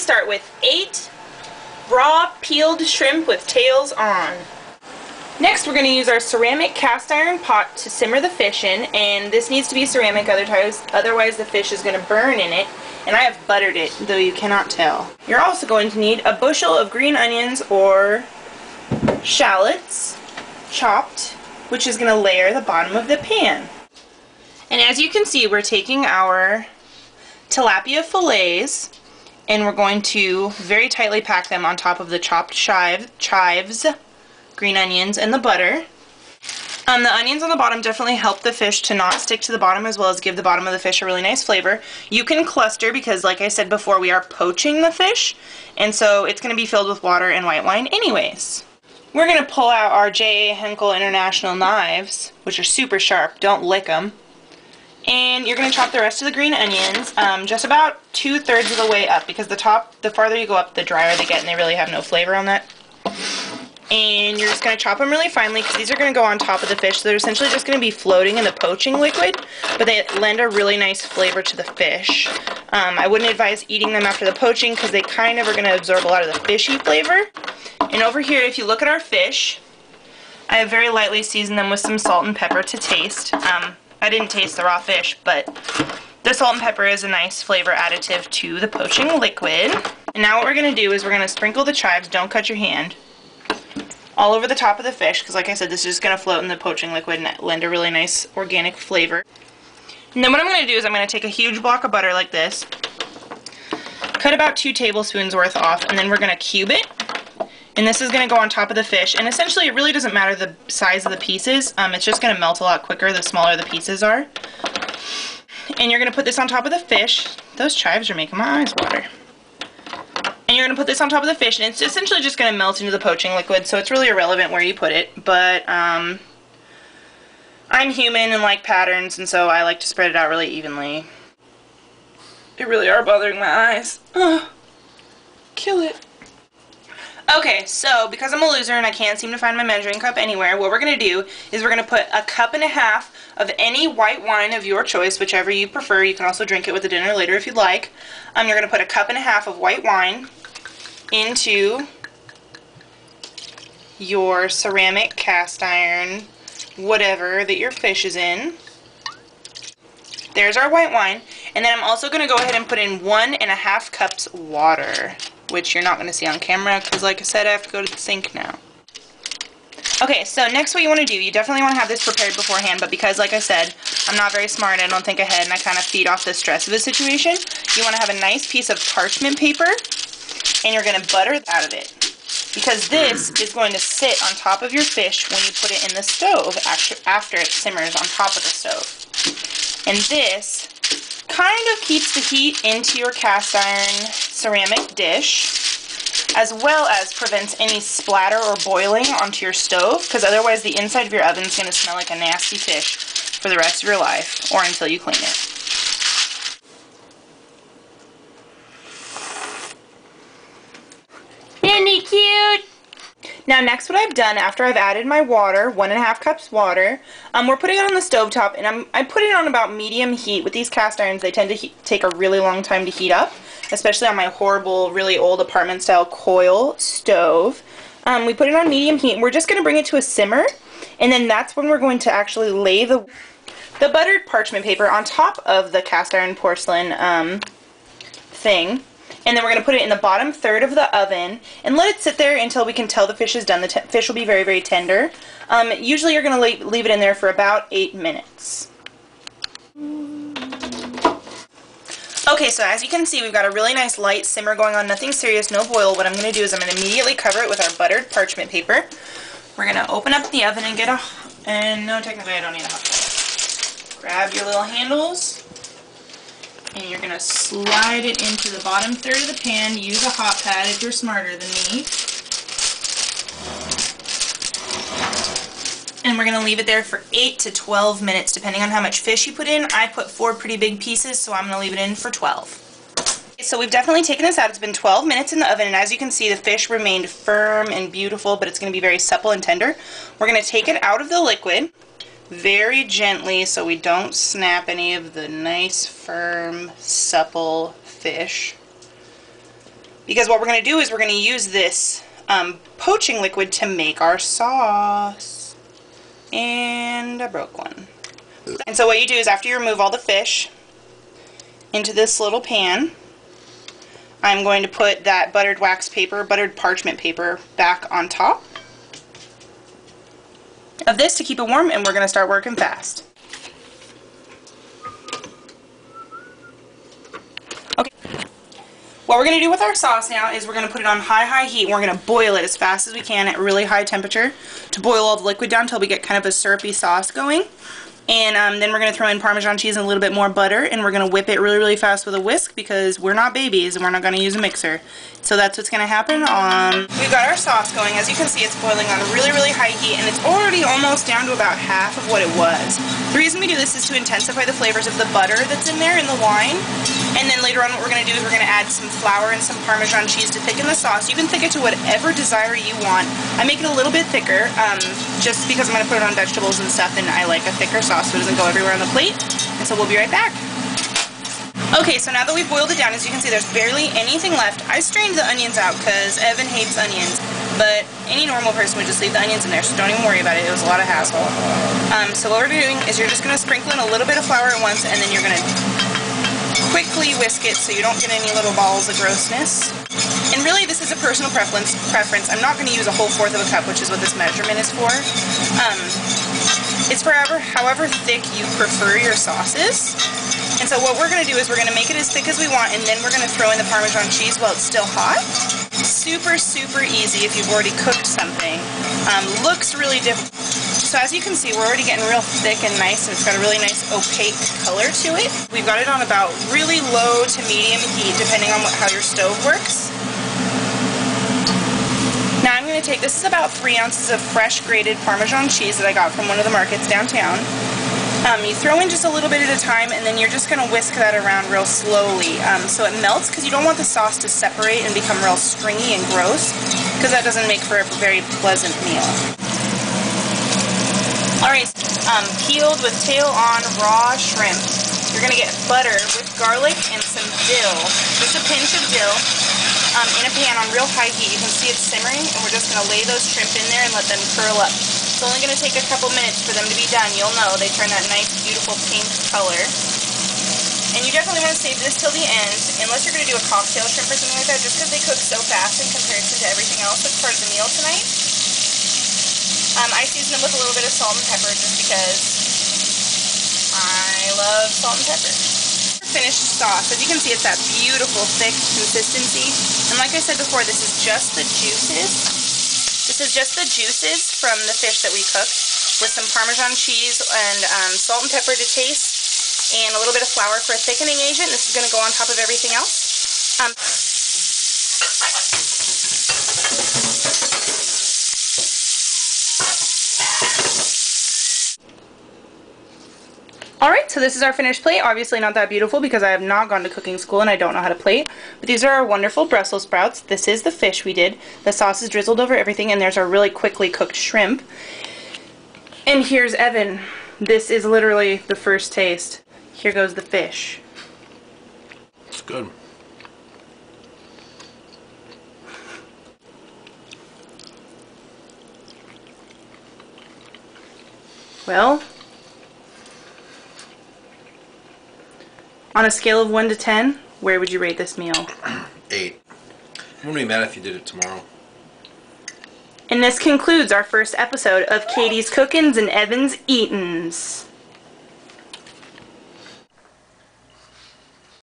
start with 8 raw peeled shrimp with tails on. Next, we're going to use our ceramic cast iron pot to simmer the fish in, and this needs to be ceramic, otherwise the fish is going to burn in it. And I have buttered it, though you cannot tell. You're also going to need a bushel of green onions or shallots, chopped, which is going to layer the bottom of the pan. And as you can see, we're taking our tilapia fillets and we're going to very tightly pack them on top of the chopped chives, green onions, and the butter. The onions on the bottom definitely help the fish to not stick to the bottom, as well as give the bottom of the fish a really nice flavor. You can cluster because, like I said before, we are poaching the fish, and so it's going to be filled with water and white wine anyways. We're going to pull out our J.A. Henkel International knives, which are super sharp. Don't lick them. And you're going to chop the rest of the green onions just about 2/3 of the way up, because the farther you go up, the drier they get, and they really have no flavor on that. And you're just going to chop them really finely, because these are going to go on top of the fish. So they're essentially just going to be floating in the poaching liquid, but they lend a really nice flavor to the fish. I wouldn't advise eating them after the poaching, because they kind of are going to absorb a lot of the fishy flavor. And over here, if you look at our fish, I have very lightly seasoned them with some salt and pepper to taste. I didn't taste the raw fish, but the salt and pepper is a nice flavor additive to the poaching liquid. And now what we're going to do is we're going to sprinkle the chives, don't cut your hand, all over the top of the fish, because like I said, this is just going to float in the poaching liquid and lend a really nice organic flavor. And then what I'm going to do is I'm going to take a huge block of butter like this, cut about 2 tablespoons worth off, and then we're going to cube it. And this is going to go on top of the fish, and essentially it really doesn't matter the size of the pieces, it's just going to melt a lot quicker the smaller the pieces are. And you're going to put this on top of the fish. Those chives are making my eyes water. And you're going to put this on top of the fish, and it's essentially just going to melt into the poaching liquid, so it's really irrelevant where you put it, but I'm human and like patterns, and so I like to spread it out really evenly. They really are bothering my eyes. Ugh. Kill it. Okay, so because I'm a loser and I can't seem to find my measuring cup anywhere, what we're going to do is we're going to put 1.5 cups of any white wine of your choice, whichever you prefer. You can also drink it with the dinner later if you'd like. You're going to put 1.5 cups of white wine into your ceramic, cast iron, whatever that your fish is in. There's our white wine. And then I'm also going to go ahead and put in 1.5 cups water, which you're not going to see on camera because, like I said, I have to go to the sink now. Okay, so next what you want to do, you definitely want to have this prepared beforehand, but because, like I said, I'm not very smart, I don't think ahead, and I kind of feed off the stress of the situation, you want to have a nice piece of parchment paper, and you're going to butter out of it. Because this is going to sit on top of your fish when you put it in the stove after it simmers on top of the stove. And this kind of keeps the heat into your cast iron ceramic dish, as well as prevents any splatter or boiling onto your stove, because otherwise the inside of your oven is going to smell like a nasty fish for the rest of your life, or until you clean it. Isn't he cute? Now next what I've done after I've added my water, 1.5 cups water, we're putting it on the stovetop, and I put it on about medium heat. With these cast irons, they tend to take a really long time to heat up, especially on my horrible, really old apartment style coil stove. We put it on medium heat, and we're just going to bring it to a simmer, and then that's when we're going to actually lay the buttered parchment paper on top of the cast iron porcelain thing. And then we're going to put it in the bottom third of the oven and let it sit there until we can tell the fish is done. The fish will be very, very tender. Usually you're going to leave it in there for about 8 minutes. Okay, so as you can see, we've got a really nice light simmer going on. Nothing serious, no boil. What I'm going to do is I'm going to immediately cover it with our buttered parchment paper. We're going to open up the oven and get no, technically I don't need a hot plate. Grab your little handles. And you're going to slide it into the bottom third of the pan. Use a hot pad if you're smarter than me. And we're going to leave it there for 8 to 12 minutes, depending on how much fish you put in. I put 4 pretty big pieces, so I'm going to leave it in for 12. So we've definitely taken this out. It's been 12 minutes in the oven, and as you can see, the fish remained firm and beautiful, but it's going to be very supple and tender. We're going to take it out of the liquid very gently so we don't snap any of the nice, firm, supple fish. Because what we're going to do is we're going to use this poaching liquid to make our sauce. And I broke one. And so what you do is after you remove all the fish into this little pan, I'm going to put that buttered wax paper, buttered parchment paper back on top of this to keep it warm, and we're going to start working fast. Okay. What we're going to do with our sauce now is we're going to put it on high heat. We're going to boil it as fast as we can at really high temperature to boil all the liquid down until we get kind of a syrupy sauce going. And then we're going to throw in Parmesan cheese and a little bit more butter, and we're going to whip it really fast with a whisk because we're not babies and we're not going to use a mixer. So that's what's going to happen. We've got our sauce going. As you can see, it's boiling on really high heat, and it's already almost down to about half of what it was. The reason we do this is to intensify the flavors of the butter that's in there in the wine. And then later on what we're going to do is we're going to add some flour and some Parmesan cheese to thicken the sauce. You can thicken it to whatever desire you want. I make it a little bit thicker just because I'm going to put it on vegetables and stuff, and I like a thicker sauce so it doesn't go everywhere on the plate. And so we'll be right back. Okay, so now that we've boiled it down, as you can see, there's barely anything left. I strained the onions out because Evan hates onions, but any normal person would just leave the onions in there, so don't even worry about it. It was a lot of hassle. So what we're doing is you're just going to sprinkle in a little bit of flour at once, and then you're going to quickly whisk it so you don't get any little balls of grossness. And really, this is a personal preference. I'm not going to use a whole fourth of a cup, which is what this measurement is for. It's for however thick you prefer your sauces. And so what we're going to do is we're going to make it as thick as we want, and then we're going to throw in the Parmesan cheese while it's still hot. Super easy if you've already cooked something. Looks really different. So as you can see, we're already getting real thick and nice, and it's got a really nice opaque color to it. We've got it on about really low to medium heat, depending on how your stove works. Now I'm going to take, this is about 3 ounces of fresh grated Parmesan cheese that I got from one of the markets downtown. You throw in just a little bit at a time, and then you're just going to whisk that around real slowly so it melts, because you don't want the sauce to separate and become real stringy and gross, because that doesn't make for a very pleasant meal. Alright, peeled with tail on raw shrimp. You're going to get butter with garlic and some dill, just a pinch of dill, in a pan on real high heat. You can see it's simmering, and we're just going to lay those shrimp in there and let them curl up. It's only going to take a couple minutes for them to be done. You'll know they turn that nice, beautiful pink color. And you definitely want to save this till the end, unless you're going to do a cocktail shrimp or something like that, just because they cook so fast in comparison to everything else that's part of the meal tonight. I season them with a little bit of salt and pepper just because I love salt and pepper. Finished sauce. As you can see, it's that beautiful, thick consistency. And like I said before, this is just the juices. This is just the juices from the fish that we cooked with some Parmesan cheese and salt and pepper to taste and a little bit of flour for a thickening agent. This is going to go on top of everything else. Alright, so this is our finished plate. Obviously not that beautiful because I have not gone to cooking school and I don't know how to plate. But these are our wonderful Brussels sprouts. This is the fish we did. The sauce is drizzled over everything, and there's our really quickly cooked shrimp. And here's Evan. This is literally the first taste. Here goes the fish. It's good. Well, on a scale of 1 to 10, where would you rate this meal? 8. I wouldn't be mad if you did it tomorrow. And this concludes our first episode of Katie's Cookin's and Evan's Eatin's.